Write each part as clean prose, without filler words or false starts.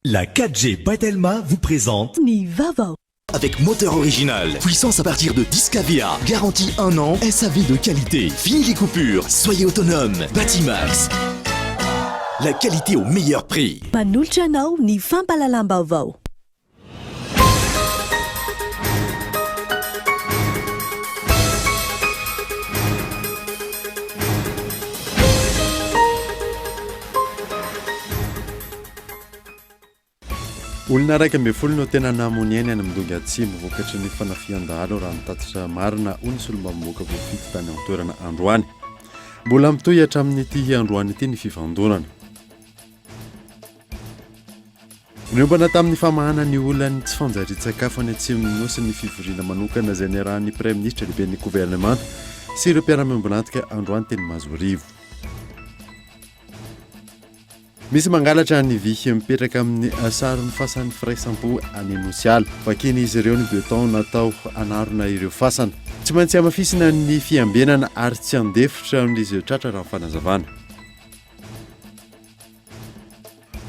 La 4G Batelma vous présente Nivava. Avec moteur original, puissance à partir de 10 kVA, garantie 1 an, SAV de qualité, fini les coupures, soyez autonome. Batimax, la qualité au meilleur prix. Panolotra anao ny fampalalam-baovao. Olona raika amby folo no tena namony ainy any amin'dongy atsimo vokatry ny fanafian-dahalo raha nitatitra marina ho ny solomba mamoaka voafity tany amin'ny toerana androany. Mbola mitohy hatramin'ity androany ity ny fivandonana. Niombana tamin'ny famahana ny olona tsy fanjari-tsakafo any atsimony nosy ny fivoriana manokana izay niarahan'ny Premier Ministre lehibe ny gouvernemanta sy ireo mpiara-miombonantika androany teny Mazoarivo. Misy mangalatra ny vihy mipetraka amin'ny saron'ny fasan'ny firaisampo any Nosiala. Vakiny izy ireo ny beton natao anarona ireo fasana. Tsy maintsy amafisina ny fiambenana ary tsy andefitra n'izy tratra raha fanazavana.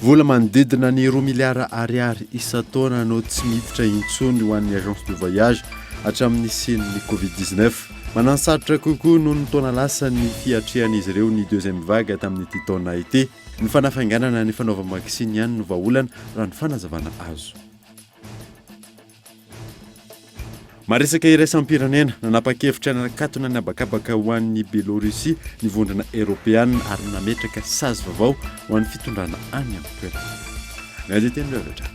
Vola manodidina ny 2 miliara ariary isa-taona no tsy miditra intsony ho an'ny agence de voyage hatramin'ny sin'ny Covid-19. Manansaritra kokoa noho ny taona lasa ny fiatrehan'izy ireo ny deuxième vague tamin'ity taona ity. Ny fanafainganana ny fanaova-makisiny ihany no vahaolana raha ny fanazavana azo. Maresaka iraisam-pirenena nanapa-kevitra nanakatona ny abakabaka ho an'ny Belorusia ny vondrona Europeana ary nametraka sazy vaovao ho an'ny fitondrana any amin'ny toerana. Nadeteny revatra.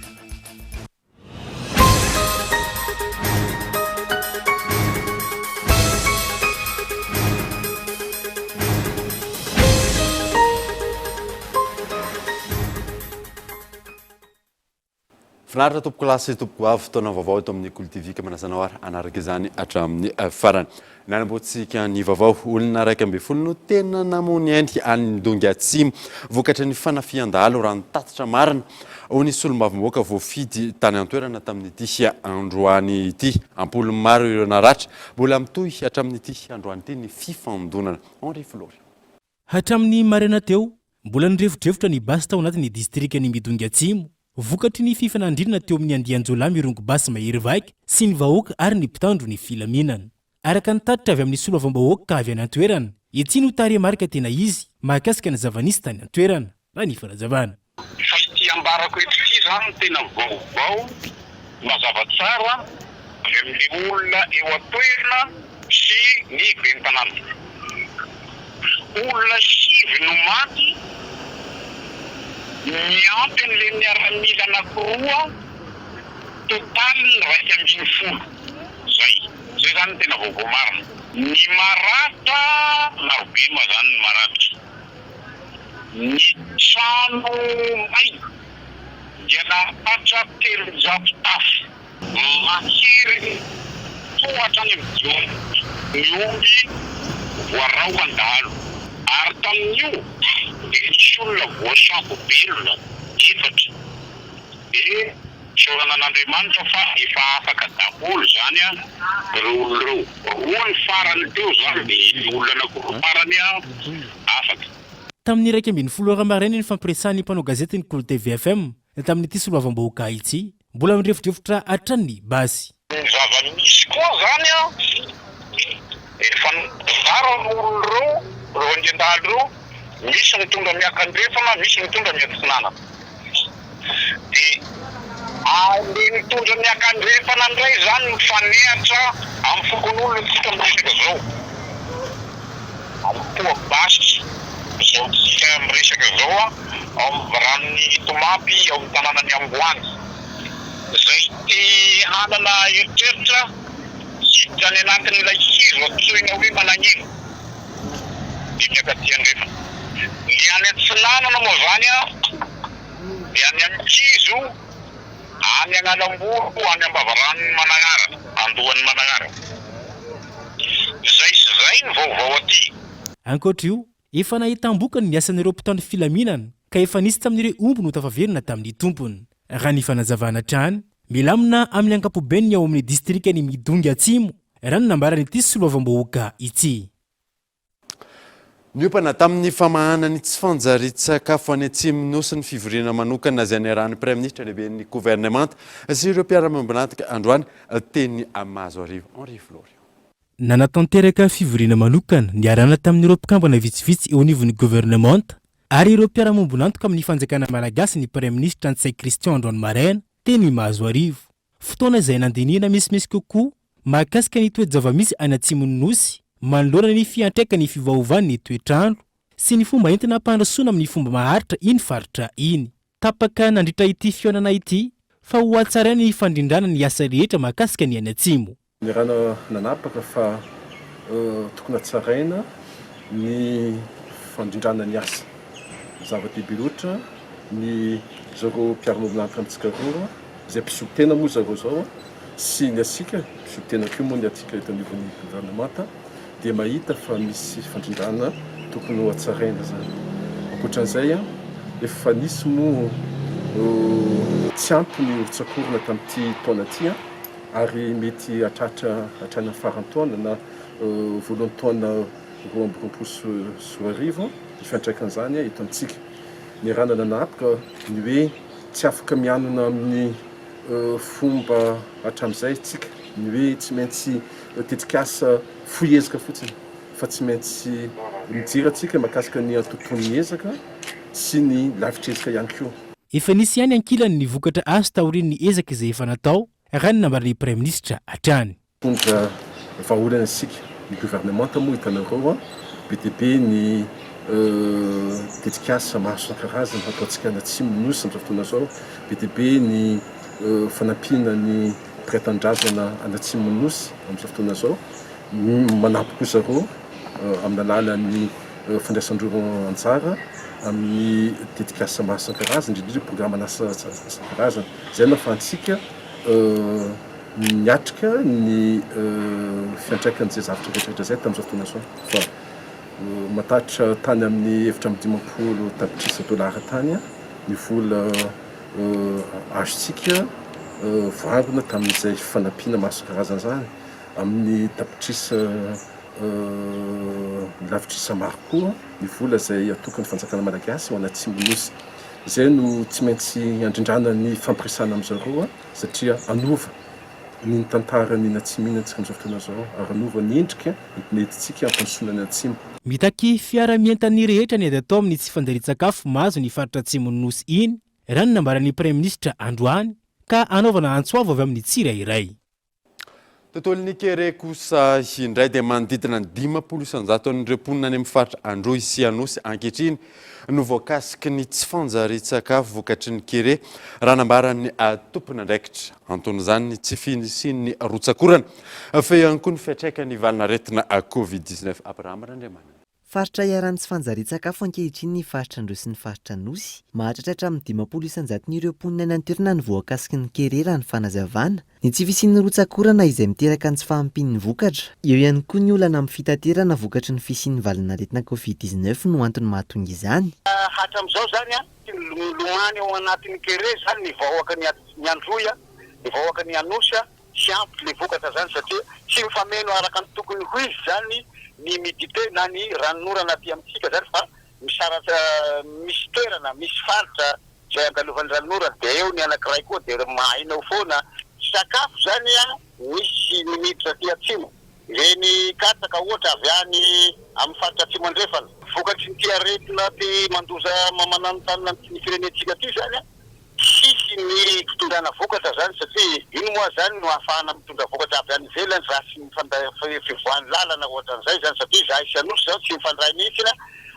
Finaritra tompoko lasa sy tompoko avy taona vaovao eto amin'ny Kultivika manasana ary anaraka izany hatramin'ny farany. Nanamboatsika ny vaovao olona raika amby folo no tena namony ainy any Dongy Atsimo vokatra ny fanafian-dahalo raha nitatitra marina ho ny solombavam-bahoaka voafidy tany an-toerana tamin'ity androany ity. Ampolo maro ireo naratra mbola mitohy hatramin'ity androany ity ny fifandonana. Henri Flory. Hatramin'ny maraina teo mbola nirevodrevotra ny basy tao anatin'ny distrikany Midongy Atsimo. Vokatry ny fifanandrinana teo amin'ny andian-jola mirongo basy mahery vaika sy ny vahoaka ary ny mpitandro ny filaminana. Araka ny tatitra avy amin'ny solombavam-bahoaka ka avy any an-toerana, etsy no taremarika tena izy mahakasika ny zavanisy tany an-toerana raha ny fanazavana. Fa ity ambarako ety zany tena vaovao mazava tsara avy amin'ny olona eo an-toerana sy ny bentanana. Olona 7 no maty niampy an'le miaramila anankiroa total 250. Zay zany tena vaovao marina. Ny maratra marobe ma zany ny maratra. Ny trano may dia napatra 300 tafo. Mahery tohatra any amin'ny jony. Ny omby voarao an-dahalo. Ary tamin'io dia nisy olona voasambo belona 4. Sorana an'Andriamanitra fa efa afaka daholo zany reo olona reo. Roa ny farany teo zany ny olona anankiroa farany afaka. Tamin'ny 1:10 maraina ny fampiresahany mpanao gazety ny Kolo TV FM tamin'ity solombavam-bahoaka ity mbola mirevodrevotra hatrany basy. Ny zava-misy koa zany efa nizara n'olona reo andian-dahalo reo. Misy mitondra miakandrefana, misy mitondra miakatsinana. Dia le mitondra miakandrefana indray zany mifanehatra amin'ny fokon'olona tsika miresaka zao. Amin'ny poa basy zao tsika miresaka zao ao amin'ny ranon'ny Tomapy ao amin'ny tanànan'ny Amboany. Zay te hanana eritreritra siditra any anatin'ilay hizo antsoina hoe Mananino. Dia miakaty andrefana. Ny any Antsinanana moa zany dia any Amikizo, any Analambouro, any Ambavaran'ny Managnara, Andohan'ny Managnara. Zay ny vaovao aty. Ankoatra io, efa nahitam-bokany ny asan'ireo mpitandro filaminana ka efa nisy tamin'ireo omby no tafaverina tamin'ny tompony. Raha ny fanazavana trany, milamina amin'ny ankapobeny ao amin'ny distrikany Midongy Atsimo, raha ny nambarany ity solombavam-bahoaka ity. Niompana tamin'ny famahanany tsy fanjari-tsakafo any Atsimo-Nosy ny fivoriana manokana izay niarahan'ny Prime Ministre lehibe ny gouvernemanta sy ireo mpiara-miombonantika androany teny Mahazo Arivo. Henri Florio. Nanatanteraka fivoriana manokana niarahana tamin'ireo mpikambana vitsivitsy eo anivon'ny gouvernemanta ary ireo mpiara-miombonantoka amin'ny fanjakana malagasy ny Prime Ministre Antsay Christian Androany Maraina teny Mahazo Arivo. Fotoana izay nandiniana misimisy kokoa mahakasika ny toe-java-misy any Atsimo-Nosy manoloana ny fiantraikany ny fivaovany ny toetrandro sy ny fomba entina hampandrasona amin'ny fomba maharitra iny faritra iny. Tapaka nandritra ity fihaonana ity fa ho hatsaraina ny fandrindrana ny asa rehetra mahakasika ny any Atsimo. Ny rano nanapaka fa tokony hatsaraina ny fandrindrana ny asa zava-dehibe loatra ny zareo mpiara-miombonantoka amintsika roa izay mpisolo tena moa zareo zao sy ny asika mpisolo tena keo moa ny atsika eto anivon'ny gouvernemanta dia mahita fa misy fandrindrana tokony ho hatsaraina zany. Ankoatran'izay efa nisy moa tsy ampy ny olon-tsakorana tamin'ity taona ity ary mety hatrany farany taona na voalohany taona 2024 ny fiantraikan'izany eto amintsika. Ny rano nanapaka ny hoe tsy afaka mianona amin'ny fomba hatramin'izay tsika, ny hoe tsy maintsy tetikasa foiezaka fotsiny fa tsy maintsy mijery atsika mahakasika ny tontolon'ny ezaka sy ny lavitrezaka ihany koa. Efa nisy ihany ankilany ny vokatra azo tahorin'ny ezaka izay efa natao raha ny nambaran'ny Prime Ministre hatrany. Tondra vahaolana isika ny gouvernemanta moa hitanareo be dia be ny tetikasa maro isan-karazany ataontsika any Atsimo-Nosy amin'izao fotoana zao, be dia be ny fanampiana ny mpiray-tanindrazana any Atsimo-Nosy amin'izao fotoana zao, manampy koa zareo amin'ny alalan'ny fandraisan-drony anjara amin'ny tetikasa maro isan-karazany, indrindra programme asa isan-karazany. Izay nahafahantsika niatrika ny fiantraikan'izay zavatra rehetrarehetra zay tamin'izao fotoana zao. Fa matatra tany amin'ny 750 tapitrisa dolara tany ny vola azontsika voangona tamin'izay fanampiana maro isan-karazany zany amin'ny tapitrisa lavitrisa maro koa ny vola izay atokany fanjakana malagasy ho any Atsimo-Nosy. Izay no tsy maintsy andrindrana ny fampiresana amin'izareo satria anova ny tantarany Atsimo-Nosy amin'izao fotoana zao ary anova ny endrika nentintsika ampandrosoana ny Atsimo. Mitaky fiara-mientan'ny rehetra ny ady atao amin'ny tsy fanjari-tsakafo mahazo ny faritra Atsimo-Nosy iny raha ny nambaran'ny Prime Ministre androany ka anaovana antsoavo avy amin'ny tsirairay. Tontolon'ny kere kosa indray dia manodidina ny 50 isanjato an'ireo mponina any amin'ny faritra Androy sy Anosy ankehitriny no voakasiky ny tsy fanjari-tsakafo vokatry ny kere raha nambaran'ny tompona andraikitra. Anton'izany tsy finisiny ny rotsakorana fa ihany koa ny fiantraikany valinaretina Covid-19. Abraham Randriamanana. Faritra iaran'ny tsy fanjari-tsakafo ankehitriny ny faritra Androy sy ny faritra Anosy. Mahatratra amin'ny 50 isanjaton'ireo mponina any an-toerana ny voakasiky ny kere raha ny fanazavana. Ny tsy fisian'ny rotsakorana izay miteraka ny tsy fahampian'ny vokatra. Eo ihany koa ny olana amin'ny fitaterana vokatry ny fisian'ny valinaretina Covid-19 no antony mahatonga izany. Hatramin'izao zany lomany ao anatin'ny kere zany ny vahoaka ny Androy, ny vahoaka ny Anosy sy ampy le vokatra zany satria tsy mifameno araka ny tokony ho izy zany ny midité na ny ranorana aty amintsika zany fa misaratra misy toerana misy faritra izay angalovan'ny ranorana dia eo ny anankiray koa dia mahaina ho foana sakafo zany misy miditra aty Atsimo. Ireny katsaka ohatra avy any amin'ny faritra Atsimo andrefana. Vokatry ny aretina ty mandoza mamananontany ny firenentsika ty zany sisy ny fitondrana vokatra zany satria ino moa zany no ahafahana mitondra vokatra avy any ivelany raha sy fivoahany lalana ohatran'izay zany satria zahay sy Anosy zao tsy mifandray mihitsy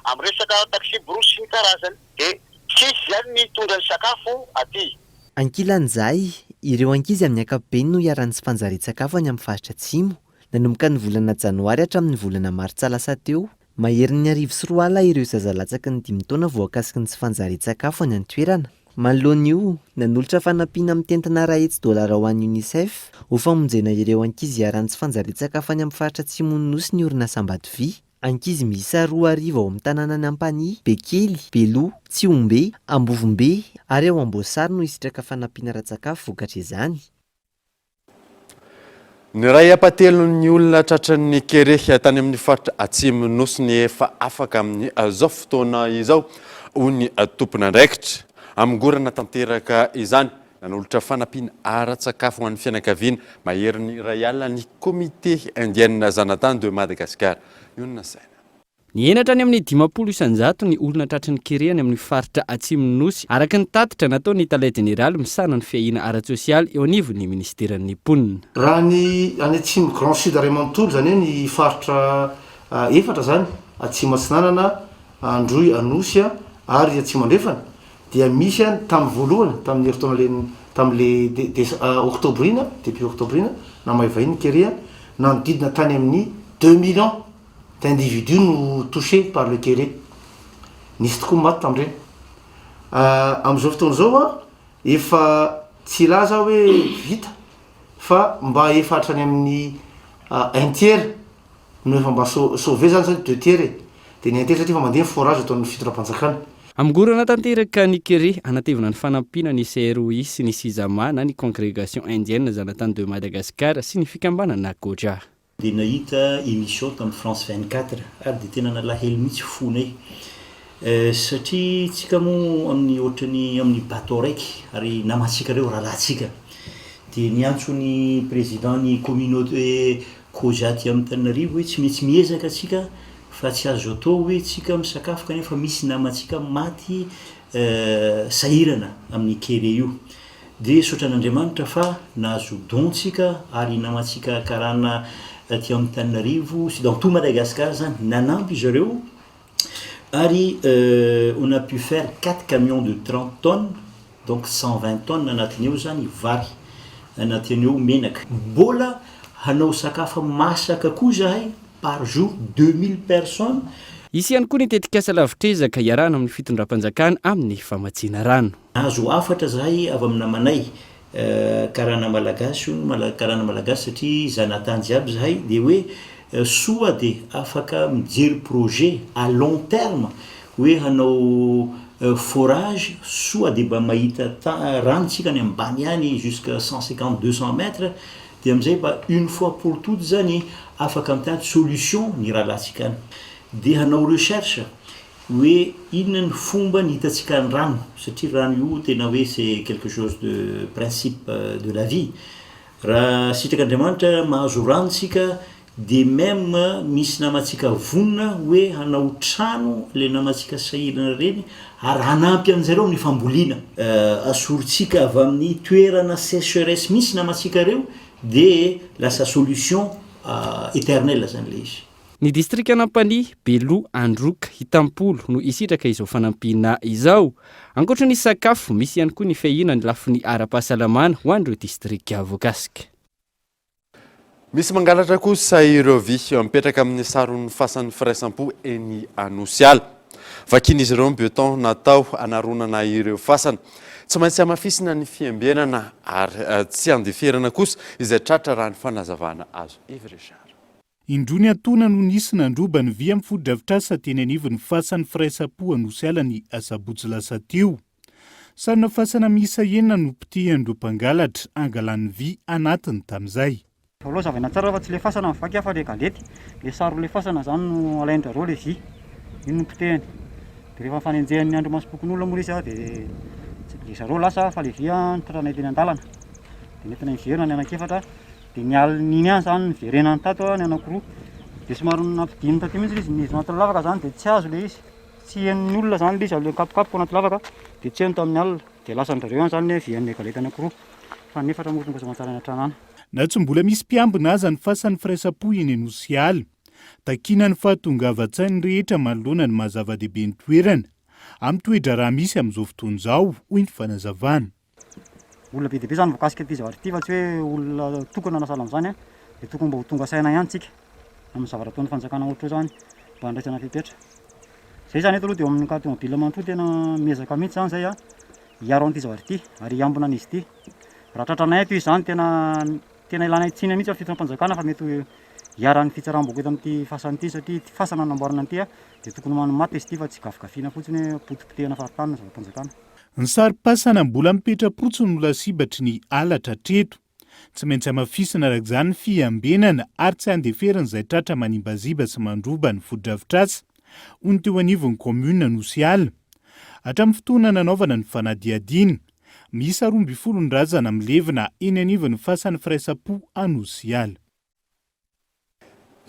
amin'ny resaka taxi borosy sy ny karazany dia sisy zany ny tondra ny sakafo aty. Ankilan'izay ireo ankizy amin'ny ankapobeny no iaran'ny tsy fanjari-tsakafo any amin'ny faritra Atsimo. Nanomboka ny volana Janoary hatramin'ny volana Martsa lasa teo, maherin'ny 1,4 ireo zazalatsaky ny 5 taona voakasiky ny tsy fanjari-tsakafo any an-toerana. Manoloan'io, nanolotra fanampiana amin'ny tentina $100 ho an'ny UNICEF ho famonjena ireo ankizy iaran'ny tsy fanjari-tsakafo any amin'ny faritra Atsimo-Nosy ny orinasa Ambady Vy. Ankizy miisa 2,000 ao amin'ny tanànany Ampany, Bekely, Beloa, Tsiombe, Ambovombe ary ao Amboasary no hisitraka fanampiana ra-tsakafo vokatra izany. ny ray apatelon'ny olona tratran'ny kere tany amin'ny faritra atsimo nosy ny efa afaka amin'ny zao fotoana izao hoy ny tompona andraikitra amingorana tanteraka izany nanolotra fanampiana ara-tsakafo ho an'ny fianakaviana maherin'ny ray alina ny komite indienne zanatany de Madagascar iona saina. Ny enatra any amin'ny 50 isanjato ny olona tratran'ny kerehany amin'ny faritra atsimo nosy araka ny tatitra nataony talay jeneraly misana ny fiahina ara-tsosialy eo anivon'ny ministeran'ny mponina. Raha ny any atsimo Grand Sud Raimantoul zany hoe ny faritra efatra zany atsimo atsinanana androy anosy ary atsimo andrefana dia misy tamin'ny voalohany tamin'ny heritaona tamin'le oktobrina début oktobrina na maivahiny kerea nanodidina tany amin'ny 2 millions d'individus no touchés par le kéré. Nisy tokoa maty tam'ireny. Amin'izao fotoana zao efa tsy laza hoe vita fa mba efa hatrany amin'ny 1 tiers no efa mba sauvé zany 2 tiers de ny 1 tiers satria efa mandeha forage ataon'ny fitondram-panjakana. Amingorana tanteraka ny kere anatevina ny fanampiana ny CROI sy ny Sizama na ny congrégation indienne zanatany de Madagascar sy ny fikambanana Koja. Dia nahita émission tamin'ny France 24 ary dia tena nalahelo mihitsy fonay satria tsika moa amin'ny ohatrany amin'ny bateau raiky ary namatsika reo rahalahtsika dia niantso ny président ny communauté Koja ty amin'ny Tananarivo hoe tsy maintsy miezaka atsika fa tsy azo atao hoe tsika misakafo kanefa misy namatsika maty sahirana amin'ny kere io. Dia sotran'Andriamanitra fa nahazo dontsika ary namatsika karana ty amin'ny Tananarivo sy dans tout Madagascar zany nanampy zareo ary on a pu faire 4 camions de 30 tonnes donc 120 tonnes anatin'eo zany vary anatin'eo menaka mbola hanao sakafo masaka koa zahay par jour 2000 personnes. Isy ihany koa ny tetikasa lavitrezaka iarahana amin'ny fitondram-panjakana amin'ny famatsiana rano. Azo afatra zahay avy amina manay karana malagasy karana malagasy satria zanatany jiaby zahay dia hoe soa dia afaka mijery projet à long terme hoe hanao forage soa dia mba mahita ranontsika ny ambany any jusqu'à 150-200 mètres dia amin'izay mba une fois pour toutes zany afaka mitady solution ny rahalatsika any dia hanao recherche hoe inona ny fomba ny hitatsika ny rano satria rano io tena hoe c'est quelque chose de principe de la vie. Raha sitrak'Andriamanitra mahazo ranontsika dia même misy namatsika vonona hoe hanao trano le namatsika sahirana reny ary hanampy an'zareo ny famboliana asorontsika avy amin'ny toerana sécheresse misy namatsika reo dia lasa solution éternelle zany le izy. Ny distrika Nampany, Belo, Androka, Hitampolo no isitraka izao fanampina izao. Ankoatra ny sakafo, misy ihany koa ny fiahina ny lafiny ara-pahasalamana ho an'ireo distrika voakasika. Misy mangalatra kosa ireo vy mipetraka amin'ny saron'ny fasan'ny firaisampo eny Anosiala. Vakiny izy ireo beton natao anaronana ireo fasana. Tsy maintsy amafisina ny fiambenana ary tsy andeferana kosa izay tratra raha ny fanazavana azo Everechard. Indro ny atona no nisy nandroba ny vy amin'ny foto-drafitrasa teny anivon'ny fasan'ny firaisampo Anosiala ny asabotsy lasa teo. Sarina fasana miisa enina no pitihan'ireo mpangalatra angalan'ny vy anatiny tamin'izay. Voaloha zavaina tsara fa tsy le fasana mivaky fa le galety, le saro le fasana zany no alaindra reo le vy. Iny no pitehany. Dia rehefa fanenjehan'ny andro masom-pokon'olona moa izy dia zareo lasa fa le vy nitratranay teny an-dalana. Dia nentina niverina ny anankefatra dia nialiny ihany zany niverena ny tato ny anankiroa. Dia somary nampidiny taty mihitsy izy nizy anaty lavaka zany dia tsy azo le izy. Tsy hen'ny olona zany le izy le kapokapoka anaty lavaka dia tsy heno tamin'ny alina. Dia lasa ndrareo ihany zany vian'ny galety anankiroa. Fa nefatra moa tonga zamantsara ny an-tranana. Na tsy mbola misy mpiambina aza ny fasan'ny firaisampo eny Anosiala. Takina ny fahatongavan-tsainy rehetra manoloana ny mahazava-dehibe ny toerana. Amin'ny toedra raha misy amin'izao fotoana izao, hoy ny fanazavana. Olona be dia be zany voakasika ty zavatra ty fa tsy hoe olona tokana nasala amin'izany dia tokony mba ho tonga saina ihany tsika amin'ny zavatra ataon'ny fanjakana ohatro zany mba handraisana fipetra. Zay zany eto aloha dia amin'ny tomobila mantroa tena miezaka mihitsy zany zay hiaro an'ity zavatra ty ary hiambina an'izy ty. Raha tratranay eto izy zany tena ilana tsiny mihitsy fitondram-panjakana fa mety hiaran'ny fitsaram-boako eto amin'ity fasana ity satria ty fasana namboarina an'ity dia tokony manomaty izy ty fa tsy gafogafiana fotsiny hoe potipotehana faritany na zava-panjakana. Ny sary-pasana mbola mipetra-potso no lasibatry ny alatra treto. tsy maintsy hamafisina araka izany fiambenana ary tsy handeferan'izay tratra manimbaziba sy mandroba ny fodrafitrasa hoy ny teo anivon'ny komuna Nosy Ala. Hatramin'ny fotoana nanaovana ny fanadihadiana, misy 12 ny razana milevina eny anivon'ny fasan'ny firaisapo a Nosy Ala.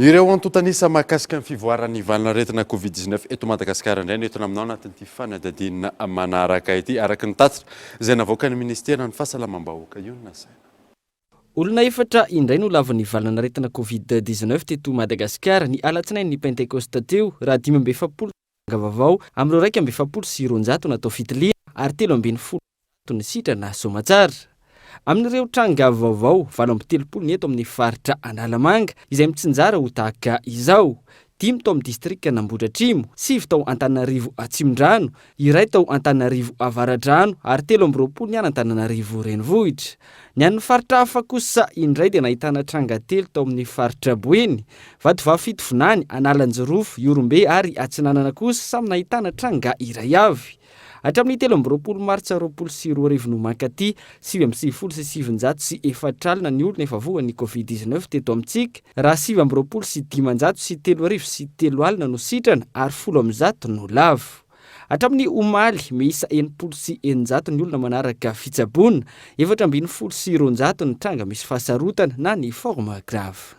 Ireo antotanisa mahakasika ny fivoaran'ny valanaretina Covid-19 eto Madagasikara indray netona aminao anatin'ity fanadihadiana manaraka ity araka ny tatitra izay navoaka ny ministera ny fahasalamam-bahoaka io nasaina. Olona efatra indray no lavan'ny valanaretina Covid-19 teto Madagasikara ny alatsinainy ny Pentecoste teo raha 570 vavao amin'ireo 270 natao fitiliana ary 310 ny sitrana somatsara. Amin'ireo tranga vaovao 730 ny eto amin'ny faritra Analamanga izay mitsinjara ho tahaka izao. 5 tao amin'ny distrika Nambohidratrimo, 7 tao Antananarivo Atsimon-drano, 1 tao Antananarivo Avaradrano ary 30 ny Antananarivo Renivohitra. Ny an'ny faritra hafa kosa indray dia nahitana tranga 3 tao amin'ny faritra Boeny, Vatovavy Fitonany, Analanjirofo, Iorombe ary Atsinanana kosa samy nahitana tranga iray avy. Hatramin'ny 13 Martsa 2020 no mankaty 7,704 ny olona efa voan'ny Covid-19 teto amintsika, raha 7,503 no sitrana ary 10 no lavo. Hatramin'ny omaly miisa 900 ny olona manaraka fitsaboana, 720 ny tranga misy fahasarotana na ny forme grave.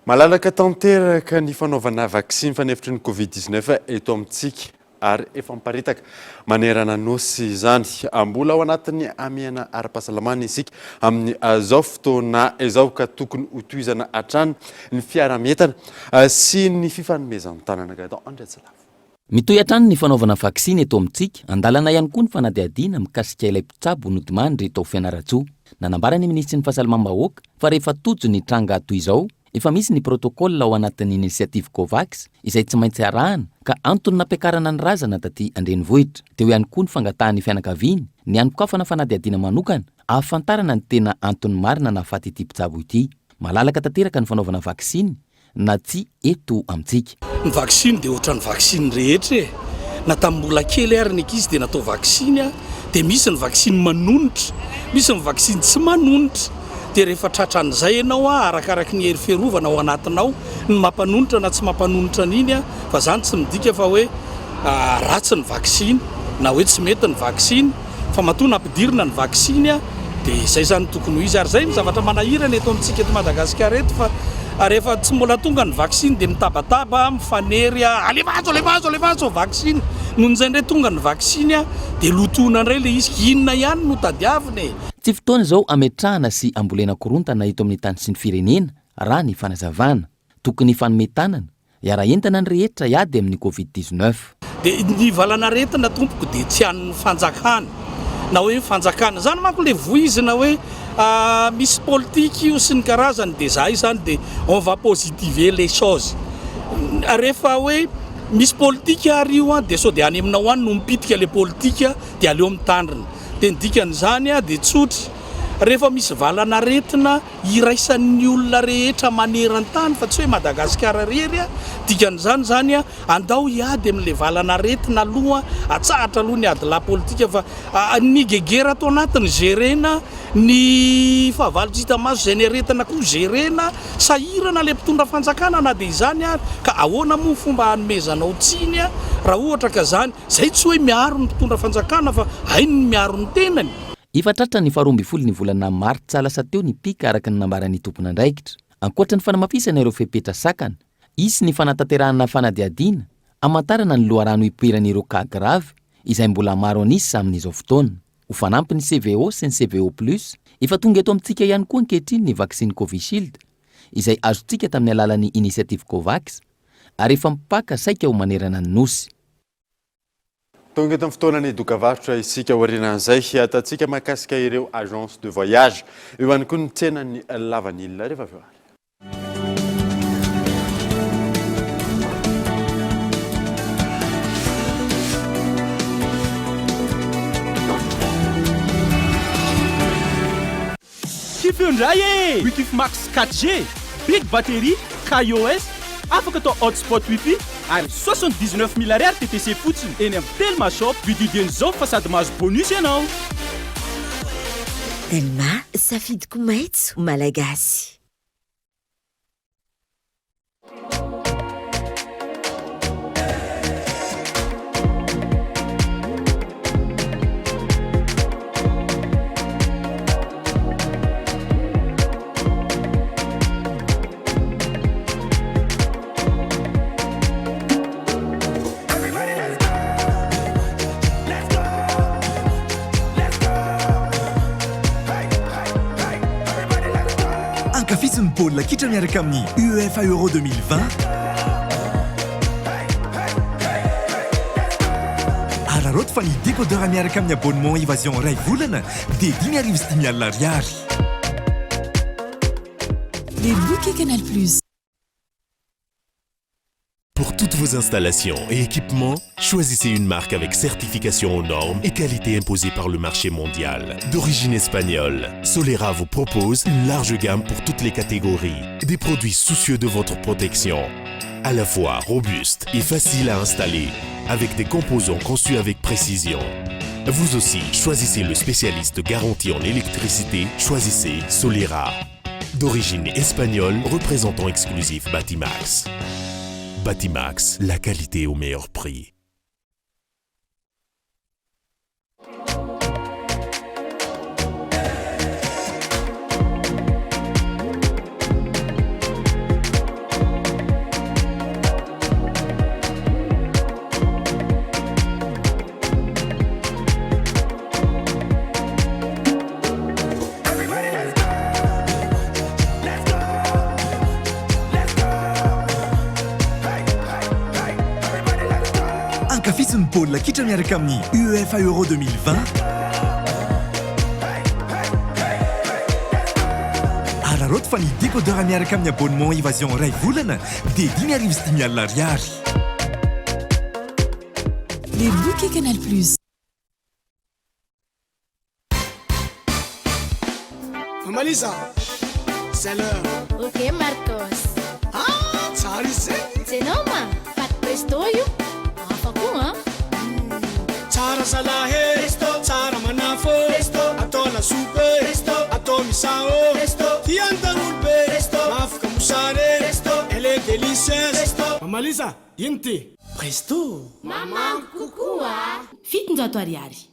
Malalaka tanteraka ny fanaovana vaksiny fanefitry ny Covid-19 eto amintsika ary efa miparitaka manerana nosy izany. Mbola ao anatin'ny amiana ara-pahasalamana isika amin'ny zao fotoana izao ka tokony hotohizana hatrany ny fiara-mientana sy ny fifanomezan-tanana gadao Andretsalavo. Mitohy hatrany ny fanaovana vaksiny eto amintsika, andalana ihany koa ny fanadihadiana mikasika ilay mpitsabo nodimandry tao Fianaratsoa. Nanambara ny ministry ny fahasalamam-bahoaka fa rehefa tojo ny tranga toy izao, efa misy ny protokôla ao anatin'ny inisiativa Covax izay tsy maintsy arahana ka antony nampiakarana ny razana taty Andrenivohitra. Teo ihany koa ny fangatahan'ny fianakaviany, ny anokafana fanadihadiana manokana, ahafantarana ny tena antony marina nahafaty ity mpitsabo ity. Malalaka tanteraka ny fanaovana vaksiny na tsy eto amintsika. Ny vaksiny dia ohatran'ny vaksiny rehetra na tamin'ny mbola kely ary ny ankizy dia natao vaksiny dia misy ny vaksiny manonitra, misy ny vaksiny tsy manonitra. Dia rehefa tratran'izay ianao arakaraky ny hery fiarovana ao anatinao ny mampanonitra na tsy mampanonitra n'iny fa zany tsy midika fa hoe ratsy ny vaksiny na hoe tsy mety ny vaksiny fa matoa nampidirina ny vaksiny dia izay zany tokony ho izy. Ary zay ny zavatra manahirana eto amintsika eto Madagasikara eto fa rehefa tsy mbola tonga ny vaksiny dia mitabataba mifanery alevazo vaksiny noho izay indray tonga ny vaksiny dia lotona indray le izy inona ihany no tadiaviny. Tsy fotoana izao ametrahana sy ambolena korontana eto amin'ny tany sy ny firenena raha ny fanazavana. Tokony fanometanana, iara-entana ny rehetra iady amin'ny Covid-19. Dia ny valanaretina tompoko dia tsy han'ny fanjakana. Na hoe fanjakana zany manko le voizina hoe misy politika io sy ny karazany dia zay zany dia on va positiver les choses. Rehefa hoe misy politika ary io dia sao dia any aminao any no mipitika le politika dia aleo amin'ny tandrina. Dia ny dikan'izany dia tsotra. Rehefa misy valanaretina iraisan'ny olona rehetra maneran-tany fa tsy hoe Madagasikara rery dikan'izany zany andao iady amin'le valanaretina aloha atsahatra aloha ny ady la politika fa ny gegera atao anatiny gerena ny fahavalo tsy hita maso izay ny aretina koa gerena sahirana le mpitondra fanjakana na dia izany ka ahoana moa fomba hanomezanao tsiny raha ohatra ka zany zay tsy hoe miaro ny mpitondra fanjakana fa hainy ny miaro ny tenany. Efa tratra ny 12 ny volana Martsa lasa teo ny pika araka ny nambaran'ny tompon'andraikitra. Ankoatra ny fanamafisana ireo fepetra sakana, isy ny fanatanterahana fanadihadiana, amantarana ny loharano ipoiran'ireo cas grave izay mbola maro anisa amin'izao fotoana. Ho fanampy ny CVO sy ny CVO+, efa tonga eto amintsika ihany koa ankehitriny ny vaksiny Covishield izay azontsika tamin'ny alalan'ny inisiativa Covax ary efa mipaka saika ho manerana ny nosy. Tonga eto amin'ny fotoanany dokavarotra isika aorianan'izay ataontsika mahakasika ireo agence de voyage eo ihany koa ny tsenany lavanilina rehefa avy eo. Kify ndray Wikif Max 4G, big batterie, KaiOS, afaka atao hotspot wifi ary 79 000 ariary TTC fotsiny eny amin'ny Telma Shop vididian'izao fa sady mahazo bonus ianao. Telma safidiko maitso malagasy. Ankafiziny baolina kitra miaraka amin'ny UEFA Euro 2020. Araroto fa ny décodeur miaraka amin'ny abonnement Évasion ray volana dia 5,5 ariary. Les bouquets Canal+. Pour toutes vos installations et équipements, choisissez une marque avec certification aux normes et qualité imposée par le marché mondial. D'origine espagnole, Solera vous propose une large gamme pour toutes les catégories. Des produits soucieux de votre protection, à la fois robustes et faciles à installer, avec des composants conçus avec précision. Vous aussi, choisissez le spécialiste garanti en électricité, choisissez Solera. D'origine espagnole, représentant exclusif Batimax. Batimax, la qualité au meilleur prix. Ankafiziny baolina kitra miaraka amin'ny UEFA Euro 2020. Araroto fa ny décodeur miaraka amin'ny abonnement Évasion ray volana dia 5,5 ariary. Les bouquets Canal+. Maman Lisa, c'est l'heure. Ok Marcos. Ah, tsara izy zay. Tsenao ma, paty presto io. Hafa koa tsara salahy, tsara manafo, atao lasopy, atao misao, tiantan'olo be, mafoka mosary, elle est délicieuse. Maman Lisa, ino ty? Presto. Maman kokoa. 700 ariary.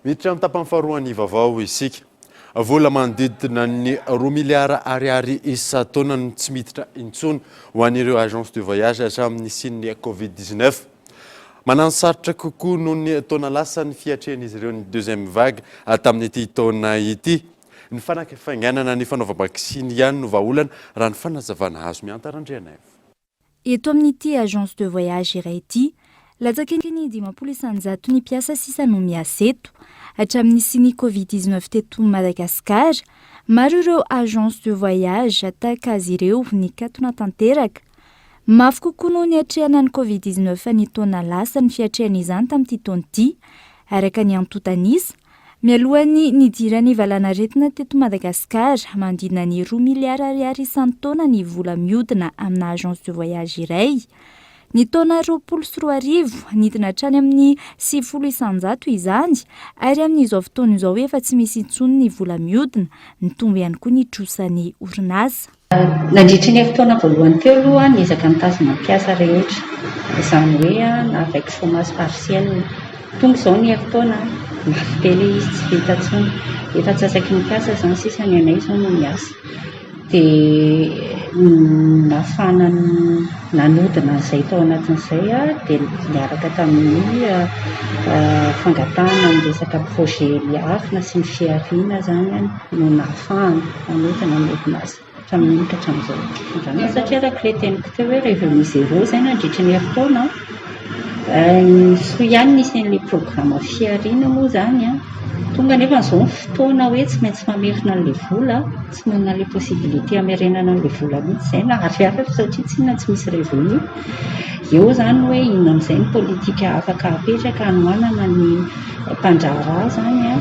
Miditra amin'ny tapany faharoa ny vaovao isika. Vola manodidina ny 2 miliara ariary isa-taona no tsy miditra intsony ho an'ireo agence de voyage hatramin'ny sin'ny Covid-19. Manansarotra kokoa noho ny taona lasa ny fiatrehan'izy ireo ny deuxième vague tamin'ity taona ity. Ny fanafainganana ny fanaovam-baksiny ihany no vahaolana raha ny fanazavana azo miantarandriana. Eto amin'ity agence de voyage iray ity, latsaka ny 500 ny mpiasa sisa no miasa eto. Hatramin'ny sin'ny Covid-19 teto Madagasikara, maro ireo agence de voyage tahaka azy ireo ny katona tanteraka. Mafy kokoa noho ny hatrehana ny Covid-19 ny taona lasa ny fiatrehana izany tamin'ity taona ity, araka ny antotanisa, mialohan'ny nidirany valanaretina teto Madagasikara mandina ny 2 miliara ariary isan-taona ny vola mihodina amina agence de voyage iray. Ny taona 2024 nidina hatrany amin'ny 700 izany, ary amin'izao fotoana izao efa tsy misy intsony ny vola mihodina, nitombo ihany koa ny trosany orinasa. Nandritra ny fotoana voalohany teo aloha ny ezaka nitazona mpiasa rehetra, izany hoe avec chômage partiel. Tonga izao ny fotoana mafy be ilay izy tsy vita intsony, efa tsy asaky ny mpiasa izany sisa ny anay izao no miasa. Dia nafana nanodina izay tao anatin'izay dia niaraka tamin'ny fangatahana ny resaka projet liafina sy ny fiariana zany no nafana nanodina ny orinasa hatramin'ny hatramin'izao. Satria araka ilay teniko teo hoe rehefa misy zéro zay nandritra ny fotoana, so ihany nisy an'ilay programme fiariana moa zany tonga nefa n'izao fotoana hoe tsy maintsy mamerina an'ilay vola, tsy manana ilay possibilité hamerenana an'ilay vola mihitsy izay na ariary satria tsy inona tsy misy revenu. Eo zany hoe inona amin'izay ny politika afaka apetraka hanoanana ny mpandraharaha zany a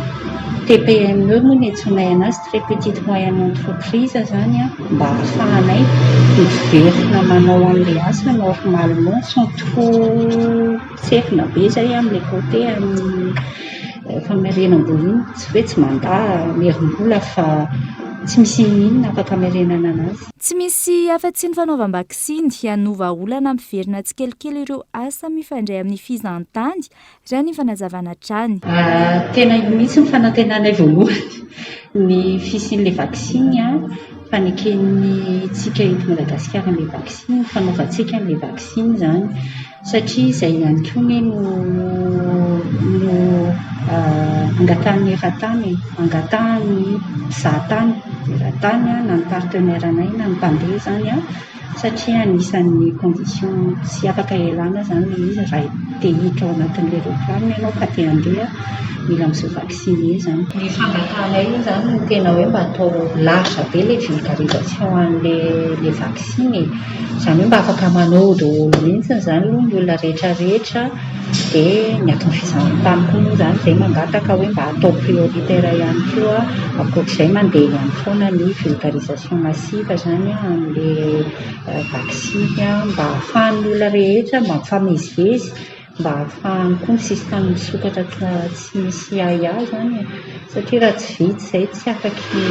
TPME moa ny antsonay anazy très petite moyenne entreprise zany a mba ahafahanay miverina manao an'ilay asa normalement sans trop tserina be zay amin'ilay côté amin'ny famerenam-bola iny tsy hoe tsy mandà merim-bola fa tsy misy inona afaka amerenana anazy. Tsy misy afa-tsy ny fanaovam-bakisiny hanova olana miverina tsikelikely ireo asa mifandray amin'ny fizahantany raha ny fanazavana trany. Tena io mihitsy ny fanantenanay voalohany ny fisian'ilay vaksiny a fanekeny tsika eto Madagasikara an'ilay vaksiny fanaovantsika an'ilay vaksiny zany satria izay ihany koa ny no angatahany eran-tany angatahany mpizahatany eran-tany na ny partenaire anay na ny mpandeha zany a satria anisan'ny condition tsy afaka ialana zany le izy raha te hiditra ao anatin'ilay roplanina ianao ka te handeha mila miseho vaksine zany. Ny fangatanay io zany no tena hoe mba atao large be le vulgarisation an'le vaksiny izany hoe mba afaka manao daholo mihitsy zany aloha ny olona rehetrarehetra dia ny ato ny fizahantany koa moa zany izay mangataka hoe mba atao prioritaire ihany koa akoatr'izay mandeha ihany foana ny vulgarisation massive zany amin'le vaksiny mba ahafahan'ny olona rehetra mba mifamezivezy mba ahafahany koa ny système misokatra tsy misy aya zany satria raha tsy vitsy izay tsy afaky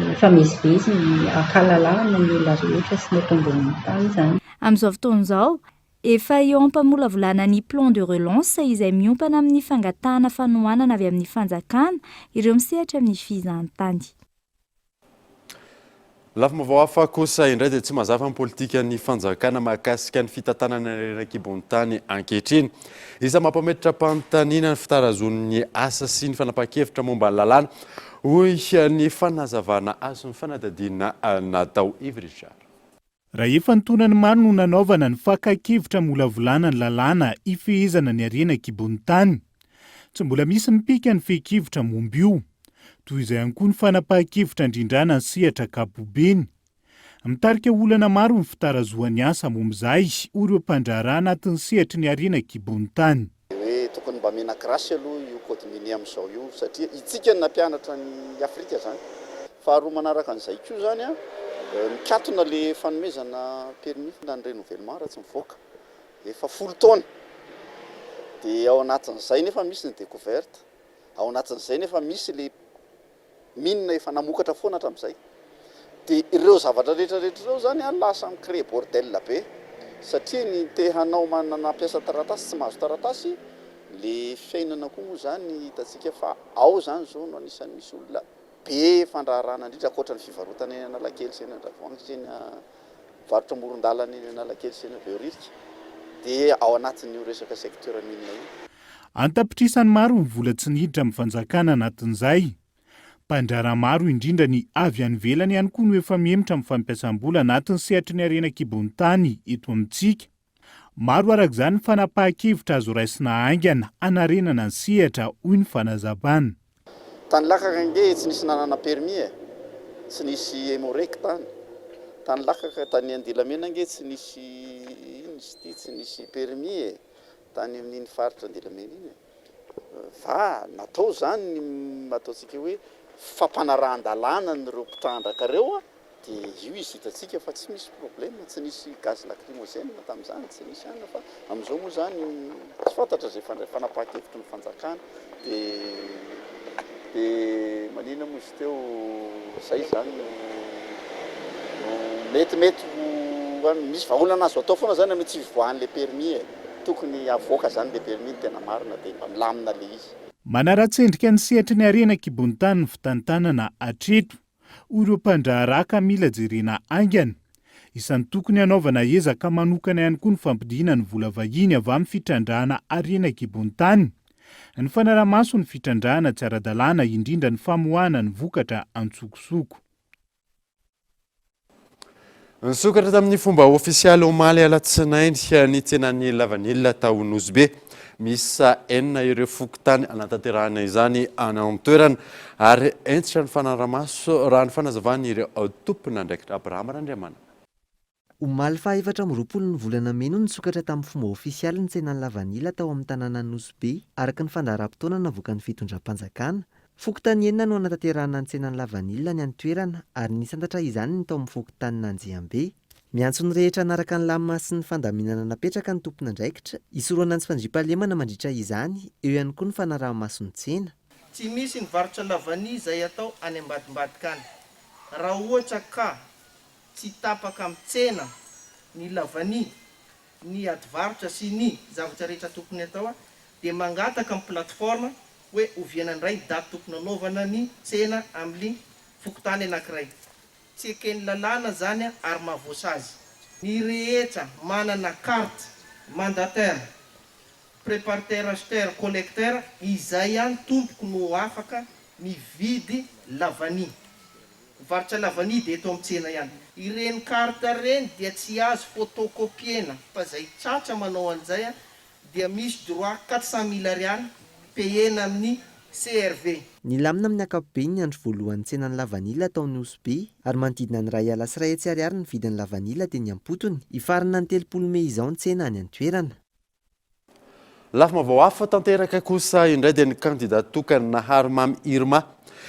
mifamezivezy akalalahana ny olona rehetra sy ny tombon'ny tany zany. Amin'izao fotoan'izao efa eo ampamolavolana ny plan de relance izay miompana amin'ny fangatahana fanohanana avy amin'ny fanjakana ireo misehatra amin'ny fizahantany. Lafa mavao hafa kosa indray dia tsy mazava amin'ny politika ny fanjakana mahakasika ny fitantanana reraky-bonin-tany ankehitriny. Isa mampametratra mpanontaniana ny fitarazon'ny asa sy ny fanapahan-kevitra momba ny lalàna hoy ny fanazavana azo ny fanadadiana natao Yves Richard. Raha efa ntonany maro no nanaovana ny fakakevitra molavolana ny lalàna ifehezana ny arenan-kibon'tany. Tsy mbola misy mipika ny fehikevitra momby io. Toy izay ihany koa ny fanapahan-kevitra indrindrana ny sehatra kapobeny. Mitarika olana maro ny fitarazoan'ny asa momba izay hoy ireo mpandraharaha anatin'ny sehatry ny arenan-kibon'tany. Hoe tokony mba menakrasy aloha io code minier amin'izao io satria itsika ny nampianatra ny Afrika zany. Faharoa manaraka an'izay koa zany a mikatona le fanomezana permis na ny renouvellement raha tsy mivoaka efa 10 taona. Dia ao anatin'izay nefa misy ny découverte, ao anatin'izay nefa misy le minina efa namokatra foana hatramin'izay. Dia ireo zavatra rehetrarehetra ireo zany lasa micrée bordel be satria ny te hanao mampiasa taratasy tsy mahazo taratasy le fiainana koa moa zany hitantsika fa ao zany zao no anisan'ny misy olona be fandraharana indrindra ankoatra ny fivarotana eny Analakely sy eny Andravoahangy sy eny varotra amoron-dalana eny Analakely sy eny Behoririka dia ao anatin'io resaka secteur minina io. Antapitrisany maro ny vola tsy niditra amin'ny fanjakana anatin'izay. Mpandraharaha maro indrindra ny avy any ivelany ihany koa no efa miemotra amin'ny fampiasam-bola anatin'ny sehatry ny arenan-kibon'tany eto amintsika. Maro arak'izany ny fanapahan-kevitra azo raisina haingana anarenana ny sehatra hoy ny fanazavana. Tany lakaka nge tsy nisy nanana permis tsy nisy hémorragique tany. Tany lakaka tany Andilamena nge tsy nisy tsy nisy permis tany amin'iny faritra Andilamena iny. Fa natao zany ataontsika hoe fampanarahan-dalàna n'ireo mpitrandraka ireo dia io izy hitantsika fa tsy misy problème tsy nisy gaz lacrymogène tamin'izany tsy nisy anna fa amin'izao moa zany tsy fantatra zay fanapahan-kevitra ny fanjakana dia manina moa izy teo zay zany metimety misy vaholana azo atao foana zany amin'ny tsy vivoahan'le permis tokony avoaka zany le permis tena marina dia mba milamina le izy. Manaratsendrika ny sehatry ny arenan-kibon'tany ny fitantanana hatreto hoy ireo mpandraharaha ka mila jerena aingana. Isan'ny tokony hanaovana ezaka manokana ihany koa ny fampidihana ny vola vahiny avy amin'ny fitrandrahana arenan-kibon'tany. Ny fanaraha-maso ny fitrandrahana tsy ara-dalàna indrindra ny famoahana ny vokatra antsokosoko. Nisokatra tamin'ny fomba ofisialy omaly alatsinainy ny tsenan'ny lavanilina tao Nosbe. Misy 9 ireo fokontany anatanterahana izany any amin'ny toerana ary entitra ny fanaraha-maso raha ny fanazavany ireo tompona ndraikitra Abrahama Randriamana. Omaly fa 4 ny volana meno nisokatra tamin'ny fomba ofisialy ny tsenan'ny lavanila tao amin'ny tanàna Nosy araka ny fandaharam-potoana navoaka ny fitondram-panjakana. Fokontany enina no anatanterahana ny tsenan'ny lavanila ny an-toerana ary nisantatra izany ny tao amin'ny fokontany Nanjiambe. Miantso ny rehetra anaraka ny lamina sy ny fandaminana napetraka ny tompona andraikitra, isoroana ny fandriam-pahalemana mandritra izany, eo ihany koa ny fanaraha-mason'ny tsena. Tsy misy ny varotra lavany izay atao any ambadimbadika any. Raha ohatra ka tsy tapaka amin'ny tsena ny lavany, ny adivarotra sy ny zavatra rehetra tokony atao, dia mangataka amin'ny plateforme hoe oviana indray daty tokony anaovana ny tsena amin'ny fokontany anankiray. Tsy ekeny lalàna zany ary mahavoasa azy. Ny rehetra manana carte mandataire, préparateur, acheteur, collecteur, izay ihany tompoko no afaka mividy lavany. Varotra lavany dia eto amin'ny tsena ihany. Ireny carte reny dia tsy azo photocopiena fa zay tratra manao an'izay dia misy droit 400 000 ariary payena amin'ny CRV. Ny lamina amin'ny ankapobeny ny andro voalohan'ny tsenan'ny lavanila tao ny Osy ary manodidina ny 1 sy 1 ariary ny vidin'ny lavanila dia ny ampotony. Ifarina ny 30 Mey izao ny tsena any an-toerana. Lafim-baovao hafa tanteraka kosa indray dia ny kandidat tokana Naharimamy Irma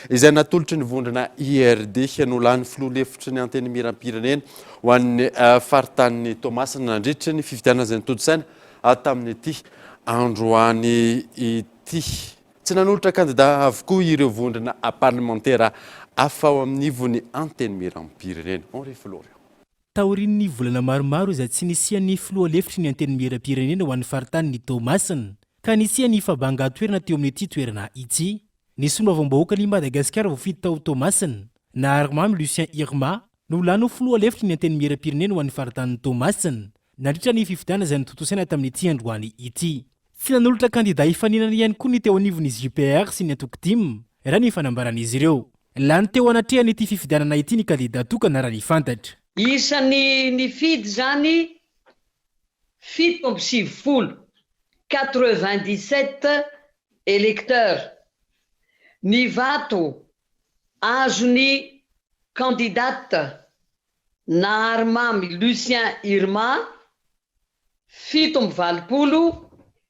izay natolotry ny vondrona IRD nolany filoha lefitry ny anteny miram-pirenena ho an'ny faritany Tomasina nandritra ny fifidianana izay nitody-saina tamin'ity androany ity. Tsy nanolotra kandidat avokoa ireo vondrona parlementaire hafa ao amin'ny ivony anteny miram-pirenena. Henri Florio. Taorian'ny volana maromaro izay tsy nisian'ny filoha lefitry ny anteny miram-pirenena ho an'ny faritany Tomasina ka nisian'ny fabanga-toerana teo amin'ity toerana ity. Ny solombavambahoaka ny Madagasikara voafidy tao Tomasina, Naharimamy Lucien Irma no lano filoha lefitry ny anteny miram-pirenena ho an'ny faritany Tomasina nandritra ny fifidianana izay notontosaina tamin'ity androany ity. Tsy nanolotra kandidat ifaninana ihany koa ny teo anivon'ny JPR sy ny antoko dimy raha ny fanambaran'izy ireo. Lany teo anatrehany ity fifidianana ity ny kandidat tokana raha ny fantatra. Isan'ny nifidy zany 97 électeurs. Ny vato azony candidate Naharimamy Lucien Irma 7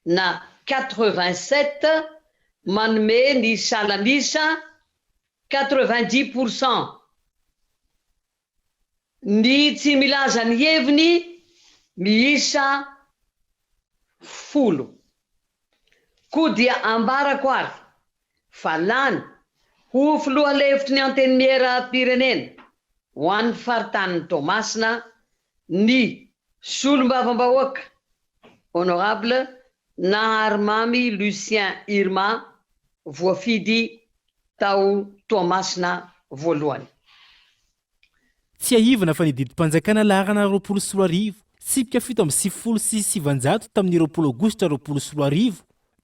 na 87 manome ny salanisa 90%. Ny tsy milaza ny heviny miisa 10. Koa dia ambarako ary fa lany ho filoha lefitry ny anteny miram-pirenena ho an'ny faritany Tomasina ny solombavambahoaka honorable Naharimamy Lucien Irma voafidy tao Tomasina voalohany. Tsy ahivana fa nididim-panjakana laharana 24 sipika 7 tamin'ny 20 Aogositra 24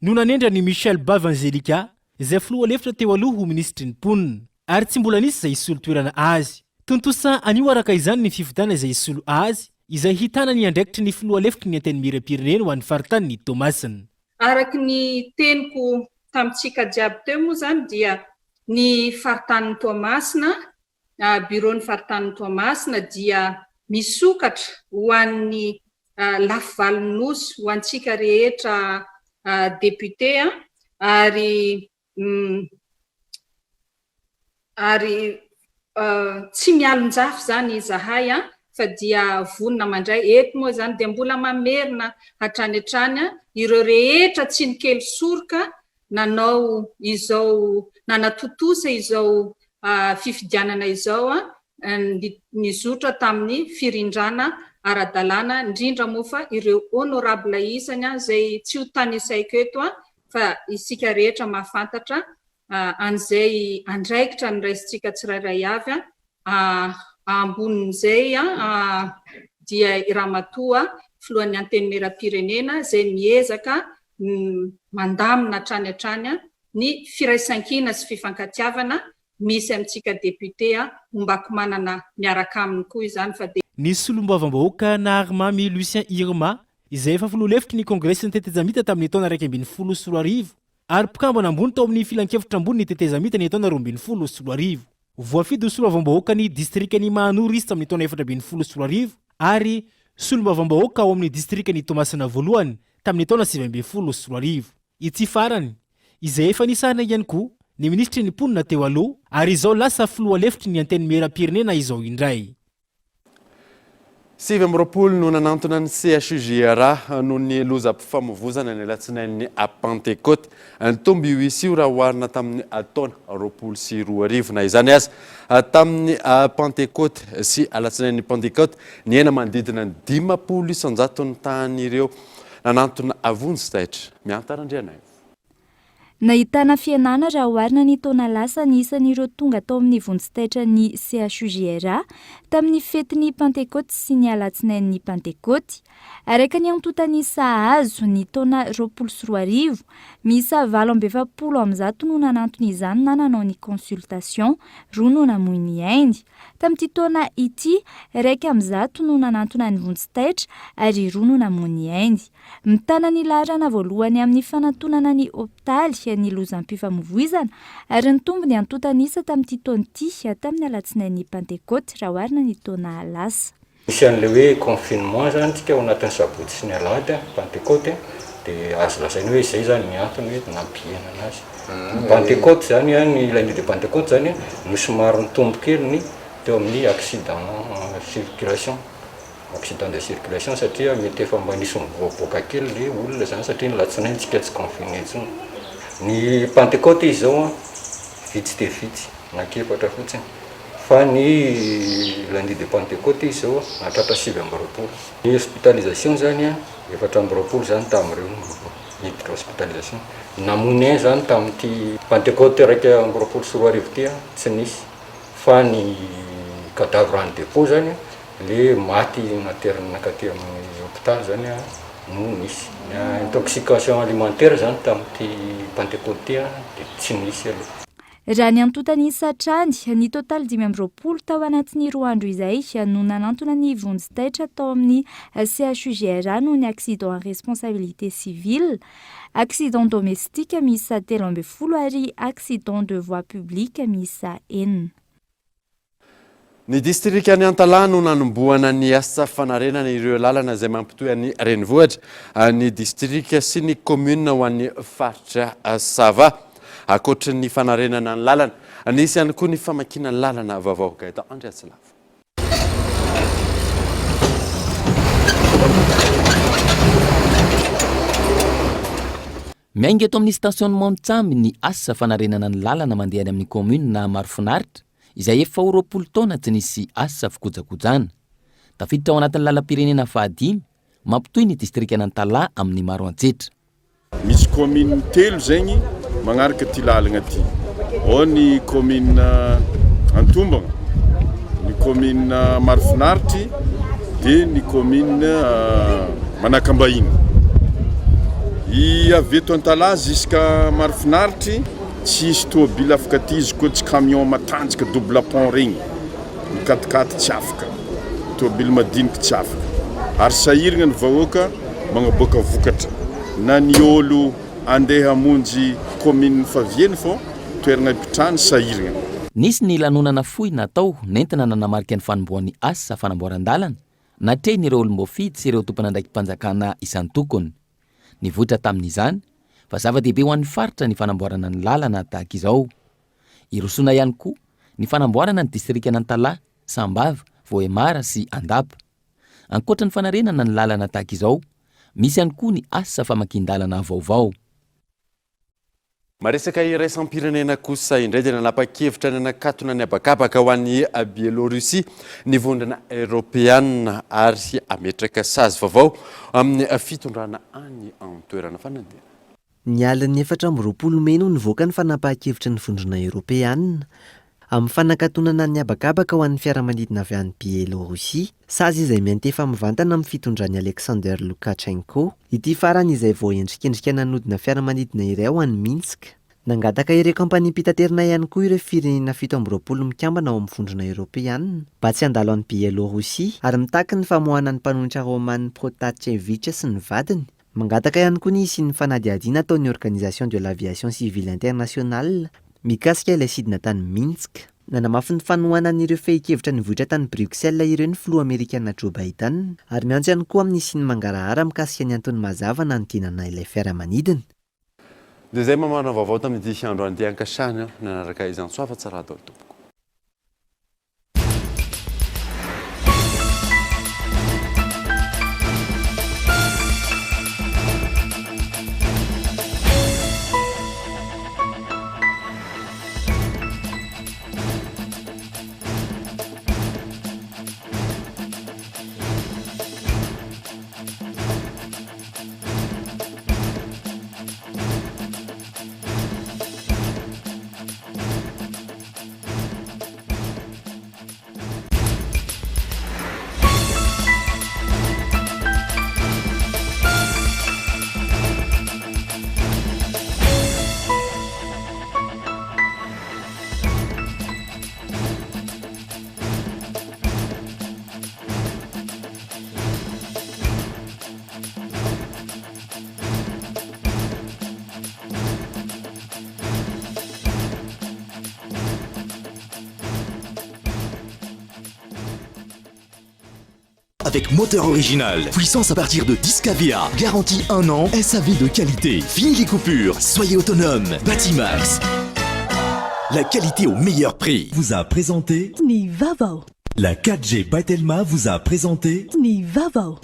no nanendra ny Michel Bavangelika izay filoha lefitra teo aloha ho ministry ny mponina ary tsy mbola nisy izay isolo toerana azy. Tontosa anio araka izany ny fifidianana izay isolo azy izay hitana ny andraikitry ny filoha lefitry ny anteny miram-pirenena ho an'ny faritany Tomasina. Araky ny teniko tamintsika jiaby teo moa zany dia ny faritany Tomasina, bureau-ny faritany Tomasina dia misokatra ho an'ny lafivalon'ny nosy ho antsika rehetra député ary tsy mialonjafy zany izahay fa dia vonina mandray eto moa zany dia mbola mamerina hatrany ireo rehetra tsy ny kely soroka nanao izao nanatotosa izao fifidianana izao nizotra tamin'ny firindrana ara-dalàna indrindra moa fa ireo honorable isany zay tsy ho tanisaiko eto fa isika rehetra mahafantatra an'izay andraikitra ny raisitsika tsirairay avy ambonin'izay dia Ramatoa filohan'ny anteny miram-pirenena zay miezaka mandamina hatrany ny firaisankina sy fifankatiavana misy amintsika député hombako manana miaraka aminy koa izany fa dia ny solombavambahoaka Naharimamy Lucien Irma izay efa filoha lefitry ny kongresy ny tetezamita tamin'ny taona 2014 ary mpikambana ambony tao amin'ny filan-kevitra ambony ny tetezamita ny taona 2014. Voafidy ho solombavambahoaka ny distrikany Mahanoro izy tamin'ny taona 2014 ary solombavambahoaka ao amin'ny distrika ny Toamasina voalohany tamin'ny taona 2014. Ity farany izay efa nisahana ihany koa ny ministry ny mponina teo aloha ary izao lasa filoha lefitry ny anteny miera-pirenena izao indray. 7 no nanantona ny CHUGRA noho ny lozam-pifamoivozana ny alatsinainy a Pentecote nitomby io isy io raha oharina tamin'ny taona 2022 na izany aza tamin'ny Pentecote sy alatsinainy Pentecote ny hena manodidina ny 50 isanjato ny tahan'ireo nanantona avonjy taitra miantarandrianay. Nahitana fianana raha oharina ny taona lasa ny isan'ireo tonga tao amin'ny vonjy-taitra ny CHUGRA tamin'ny fetiny Pentecote sy ny alatsinainy Pentecote. Araka ny antotany sahazo ny taona 2022, misa 720 no nanantony izany na nanao ny consultation, 2 no namoy ny aindy. Tamin'ity taona ity, 100 no nanantona ny vonjy-taitra ary 2 no namoy ny aindy. Mitana ny laharana voalohany amin'ny fanantonana ny hopitaly ny lozam-pifamoivoizana ary ny tombony antotanisa tamin'ity taon'ity tamin'ny alatsinainy Pentecote raha oharina ny taona lasa. Misy an'ilay hoe confinement zany tsika ao anatin'ny sabotsy sy ny alahady Pentecote dia azo lasainy hoe izay zany miantony hoe nampiena anazy. Pentecote zany ny lundi de Pentecote zany no somary nitombo kely ny teo amin'ny accident de circulation satria mety efa manisy mivoaboaka kely le olona zany satria ny latsinainy tsika tsy confiné intsony. Ny Pentecote izy zao vitsy de vitsy nakefatra fotsiny fa ny lundi de Pentecote izy zao natratra 7 amby 20. Ny hospitalisation zany 4 amby 20 zany tamin'ireo hiditra hospitalisation. Namony zany tamin'ity Pentecote raika amby 20 sy 2 arivo ty tsy nisy fa ny cadavre en dépôt zany le maty naterina nakaty amin'ny hôpital zany no nisy. Intoxication alimentaire zany tamin'ity Pentecote dia tsy nisy aloha. Raha ny antotany satrany, ny total 520 tao anatin'ny 2 andro izay no nanantona ny vonjy-taitra tao amin'ny CHUGRA noho ny accident en responsabilité civile, accident domestique miisa 13 ary accident de voie publique miisa 4. Ny distrika ny Antala no nanomboana ny asa fanarenana ireo lalana izay mampitohy ny renivohitra ny distrika sy ny commune ho an'ny faritra Sava. Akoatra ny fanarenana ny lalana, nisy ihany koa ny famakina lalana vaovao Gaëtan Andriatsilava. Miainga eto amin'ny stationnement Ntsamby ny asa fanarenana ny lalana mandehany amin'ny commune na maro finaritra izay efa 20 taona tsy nisy asa fikojakojana. Tafiditra ao anatin'ny lalam-pirenena fahadimy mampitohy ny distrika n'Antala amin'ny maro antsetra. Misy commune telo zegny magnaraka ty lalagna ty. Ao ny commune Antombagna, ny commune Marofinaritra dia ny commune Manakambahiny. I avy eto Antala jusqu'à Marofinaritra tsisy tômôbily afaka ty izy koa tsy camion matanjaka double pont regny. Ny 4x4 tsy afaka, tômôbily madinika tsy afaka. Ary sahiragna ny vahoaka magnaboaka vokatra. Na ny olo andeha hamonjy commune favieny fô toerana ipitrahany sahiragna. Nisy ny lanonana fohy natao nentina nanamarika ny fanombohan'ny asa fanamboaran-dalana natrehiny ireo olom-boafidy sy ireo tompon'andraiki-panjakana isan-tokony. Nivoatra tamin'izany fa zava-dehibe ho an'ny faritra ny fanamboarana ny lalana tahaka izao. Irosoana ihany koa ny fanamboarana ny distrika n'Antala, Sambava, Vohemara sy Andapa. Ankoatra ny fanarenana ny lalana tahaka izao, misy ihany koa ny asa famakin-dalana vaovao. Maresaka iraisam-pirenena kosa indray dia nanapa-kevitra ny nakatona ny abakabaka ho an'ny Bielorussia ny vondrona Europeana ary ametraka sazy vaovao amin'ny fitondrana any amin'ny toerana fanandiana. Ny alin'ny 420 meno nivoaka ny fanapahan-kevitra ny vondrona Europeana amin'ny fanakatonana ny abakabaka ho an'ny fiaramanidina avy any Bielorussia, sazy izay miantefa mivantana amin'ny fitondran'ny Alexander Lukashenko. Ity farany izay vao endrikendrika nanodina fiaramanidina iray ho an'ny Minsk. Nangataka ireo kampania pitaterina ihany koa ireo firenena 720 mikambana ao amin'ny vondrona Europeana mba tsy handalo any Bielorussia ary mitaky ny famoahana ny mpanoratra Roman Protasevich sy ny vadiny. Mangataka ihany koa ny isian'ny fanadihadiana ataon'ny Organisation de l'Aviation Civile Internationale mikasika ilay sidina tany Minsk. nanamafy ny fanohanan'ireo fehi-kevitra nivohitra tany Bruxelles ireo ny filoha Amerikana Joe Biden ary miantso ihany koa amin'ny siny mangarahara mikasika ny antony mazava na nodinana ilay fiaramanidina. Dia izay mamarana vaovao tamin'ity andro anty ankasany nanaraka izany soafa tsara atao tompoko. Avec moteur original, puissance à partir de 10 kVA, garantie 1 an, SAV de qualité, fini les coupures, soyez autonome, Batimax. La qualité au meilleur prix. Vous a présenté Ni Vavo. La 4G by Telma vous a présenté Ni Vavo.